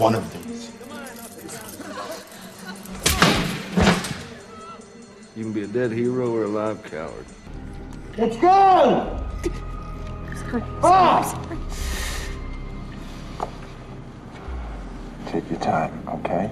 one of these. You can be a dead hero or a live coward. Let's go! Take your time, okay?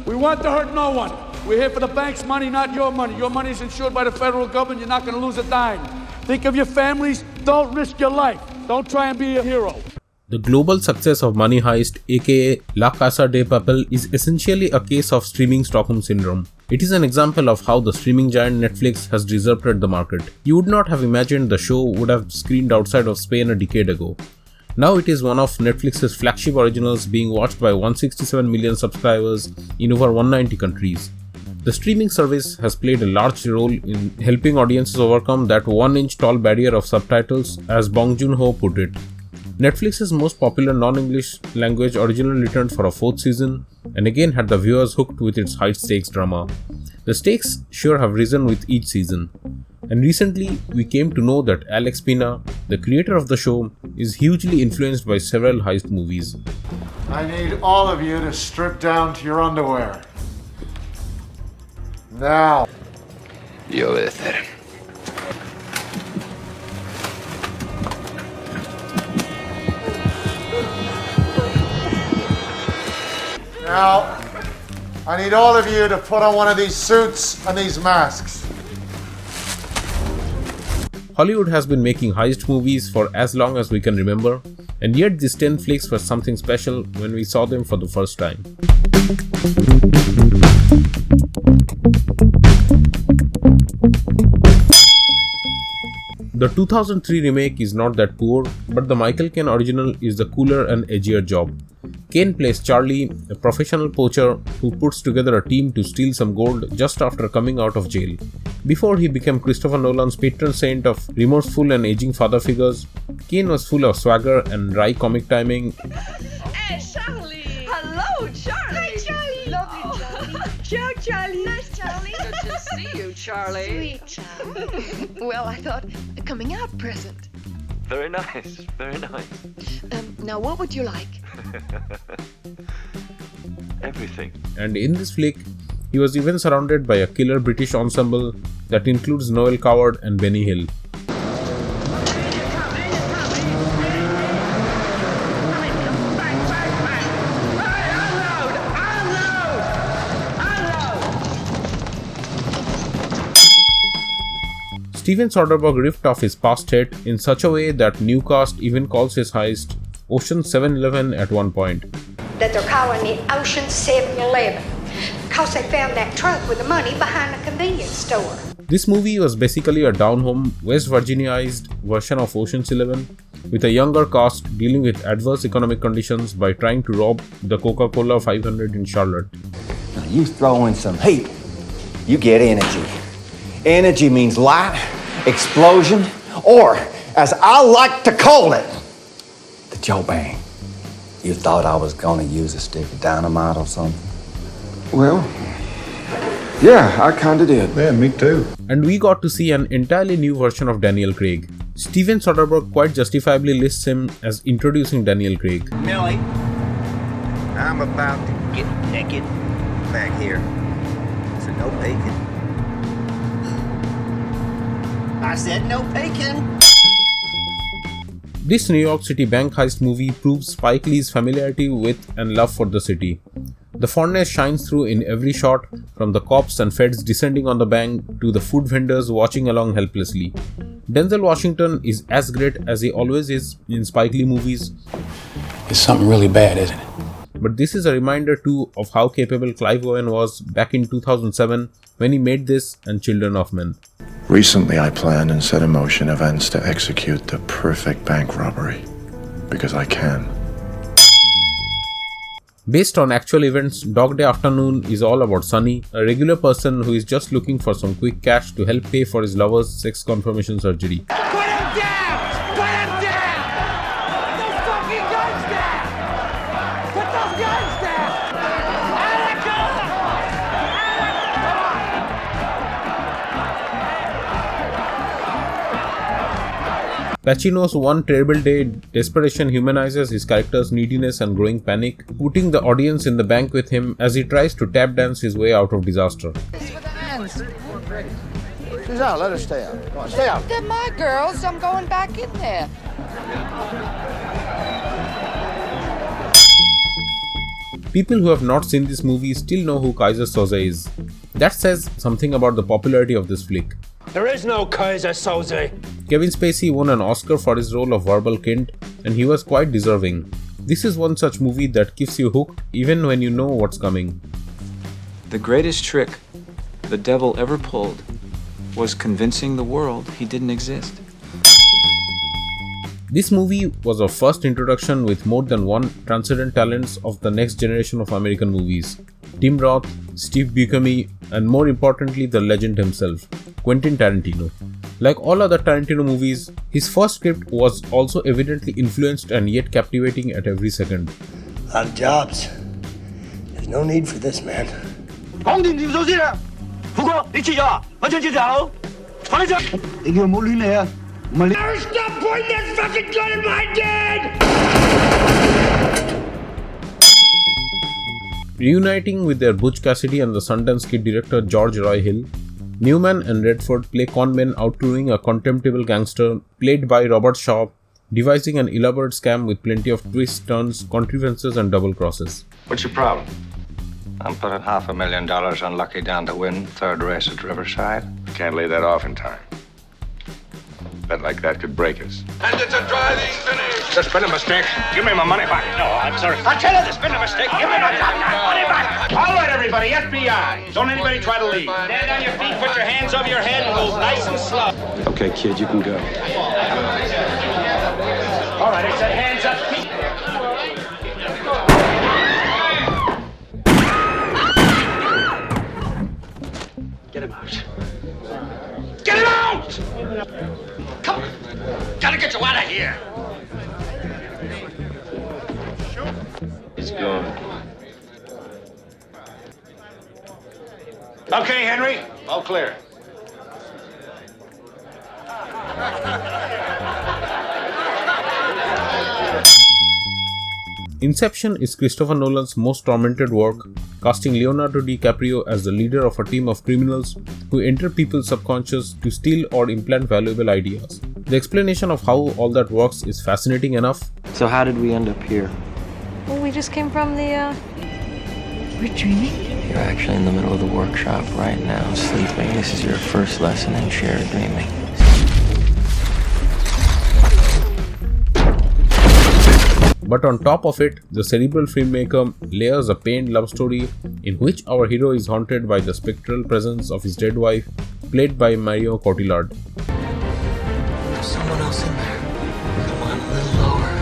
We want to hurt no one. We're here for the bank's money, not your money. Your money is insured by the federal government. You're not going to lose a dime. Think of your families. Don't risk your life. Don't try and be a hero. The global success of Money Heist, aka La Casa De Papel, is essentially a case of streaming Stockholm Syndrome. It is an example of how the streaming giant Netflix has disrupted the market. You would not have imagined the show would have screened outside of Spain a decade ago. Now it is one of Netflix's flagship originals, being watched by 167 million subscribers in over 190 countries. The streaming service has played a large role in helping audiences overcome that 1-inch tall barrier of subtitles, as Bong Joon-ho put it. Netflix's most popular non-English language original returned for a 4th season and again had the viewers hooked with its high-stakes drama. The stakes sure have risen with each season. And recently, we came to know that Álex Pina, the creator of the show, is hugely influenced by several heist movies. I need all of you to strip down to your underwear. Now. Y obedecer. Now, I need all of you to put on one of these suits and these masks. Hollywood has been making heist movies for as long as we can remember, and yet these 10 flicks were something special when we saw them for the first time. The 2003 remake is not that poor, but the Michael Caine original is the cooler and edgier job. Caine plays Charlie, a professional poacher who puts together a team to steal some gold just after coming out of jail. Before he became Christopher Nolan's patron saint of remorseful and aging father figures, Caine was full of swagger and wry comic timing. Hey, Charlie! Hello, Charlie! Hi, Charlie! Love you, Charlie! Ciao, Charlie! Nice, Charlie! Good to see you, Charlie! Sweet Charlie! Well, I thought a coming out present. Very nice, very nice. Now what would you like? Everything. And in this flick, he was even surrounded by a killer British ensemble that includes Noel Coward and Benny Hill. Steven Soderbergh ripped off his past hit in such a way that new cast even calls his heist Ocean 7-Eleven at one point. That they're calling it Ocean 7-Eleven because they found that trunk with the money behind the convenience store. This movie was basically a down-home, West Virginiaized version of Ocean's 11, with a younger cast dealing with adverse economic conditions by trying to rob the Coca-Cola 500 in Charlotte. Now you throw in some heat, you get energy. Energy means light, explosion, or, as I like to call it, the Joe Bang. You thought I was gonna use a stick of dynamite or something? Well, yeah, I kinda did. Yeah, me too. And we got to see an entirely new version of Daniel Craig. Steven Soderbergh quite justifiably lists him as introducing Daniel Craig. Millie, I'm about to get naked back here. So no bacon. I said no bacon. This New York City bank heist movie proves Spike Lee's familiarity with and love for the city. The fondness shines through in every shot, from the cops and feds descending on the bank to the food vendors watching along helplessly. Denzel Washington is as great as he always is in Spike Lee movies. It's something really bad, isn't it? But this is a reminder too of how capable Clive Owen was back in 2007 when he made this and Children of Men. Recently, I planned and set in motion events to execute the perfect bank robbery. Because I can. Based on actual events, Dog Day Afternoon is all about Sonny, a regular person who is just looking for some quick cash to help pay for his lover's sex confirmation surgery. Put him down! Put him down! Put those fucking guns down! Put those guns down! Álex, go! Pacino's One Terrible Day desperation humanizes his character's neediness and growing panic, putting the audience in the bank with him as he tries to tap dance his way out of disaster. She's out. Let her stay out. Come on, stay out. They're my girls. I'm going back in there. People who have not seen this movie still know who Kaiser Soze is. That says something about the popularity of this flick. There is no Kaiser Soze. Kevin Spacey won an Oscar for his role of Verbal Kint, and he was quite deserving. This is one such movie that keeps you hooked even when you know what's coming. The greatest trick the devil ever pulled was convincing the world he didn't exist. This movie was our first introduction with more than one transcendent talents of the next generation of American movies. Tim Roth, Steve Buscemi, and more importantly the legend himself, Quentin Tarantino. Like all other Tarantino movies, his first script was also evidently influenced and yet captivating at every second. A lot of jobs. There's no need for this, man. Stop pointing that fucking gun at my dad! Reuniting with their Butch Cassidy and the Sundance Kid director George Roy Hill, Newman and Redford play conmen outtouring a contemptible gangster played by Robert Shaw, devising an elaborate scam with plenty of twists, turns, contrivances and double crosses. What's your problem? I'm putting $500,000 on Lucky Down to win third race at Riverside. Can't lay that off in time. Bet like that could break us. And it's a driving finish. There's been a mistake. Give me my money back. No, I'm sorry. I tell you, there's been a mistake. Give me my money back. All right, everybody, FBI. Don't anybody try to leave. Stand on your feet, put your hands over your head, and go nice and slow. Okay, kid, you can go. All right, I said hands up, feet. Get him out. Get him out! Come on. Gotta get you out of here. He's gone. Okay, Henry. All clear. Inception is Christopher Nolan's most tormented work, casting Leonardo DiCaprio as the leader of a team of criminals who enter people's subconscious to steal or implant valuable ideas. The explanation of how all that works is fascinating enough. So how did we end up here? Well, we just came from the, We're dreaming? You're actually in the middle of the workshop right now, sleeping. This is your first lesson in shared dreaming. But on top of it, the cerebral filmmaker layers a pained love story in which our hero is haunted by the spectral presence of his dead wife, played by Mario Cotillard. There's someone else in there. Come on, a little lower.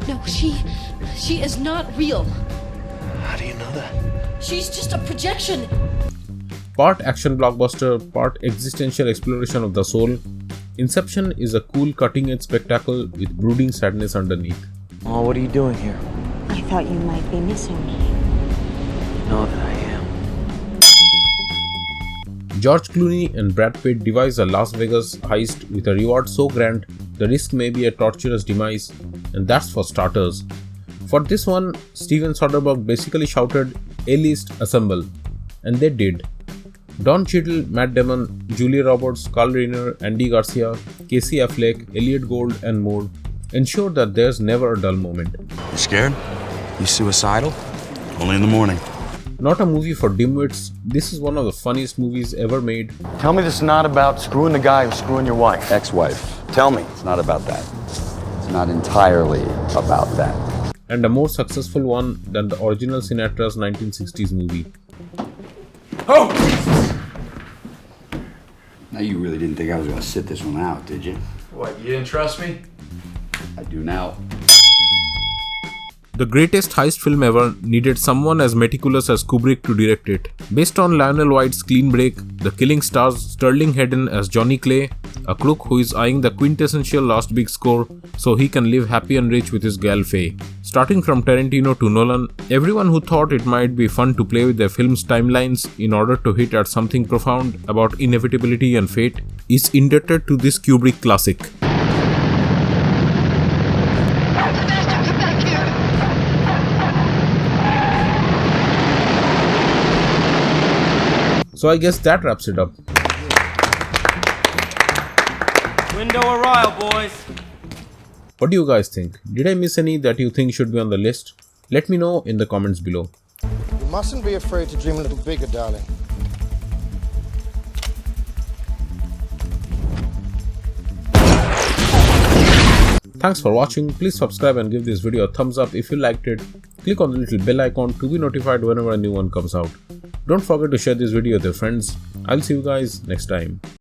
No, she is not real. How do you know that? She's just a projection. Part action blockbuster, part existential exploration of the soul, Inception is a cool cutting-edge spectacle with brooding sadness underneath. Oh, what are you doing here? I thought you might be missing me. Know that I am. George Clooney and Brad Pitt devise a Las Vegas heist with a reward so grand the risk may be a torturous demise, and that's for starters. For this one, Steven Soderbergh basically shouted, "A-list, assemble," and they did. Don Cheadle, Matt Damon, Julia Roberts, Carl Reiner, Andy Garcia, Casey Affleck, Elliot Gould, and more ensure that there's never a dull moment. You scared? You suicidal? Only in the morning. Not a movie for dimwits, this is one of the funniest movies ever made. Tell me this is not about screwing the guy who's screwing your wife. Ex-wife. Tell me. It's not about that. It's not entirely about that. And a more successful one than the original Sinatra's 1960s movie. Oh! Now you really didn't think I was going to sit this one out, did you? What, you didn't trust me? I do now. The greatest heist film ever needed someone as meticulous as Kubrick to direct it. Based on Lionel White's Clean Break, The Killing stars Sterling Hayden as Johnny Clay, a crook who is eyeing the quintessential last big score so he can live happy and rich with his gal Faye. Starting from Tarantino to Nolan, everyone who thought it might be fun to play with their film's timelines in order to hit at something profound about inevitability and fate is indebted to this Kubrick classic. So I guess that wraps it up. Window arrival, boys. What do you guys think? Did I miss any that you think should be on the list? Let me know in the comments below. You mustn't be afraid to dream a little bigger, darling. Thanks for watching. Please subscribe and give this video a thumbs up if you liked it. Click on the little bell icon to be notified whenever a new one comes out. Don't forget to share this video with your friends. I'll see you guys next time.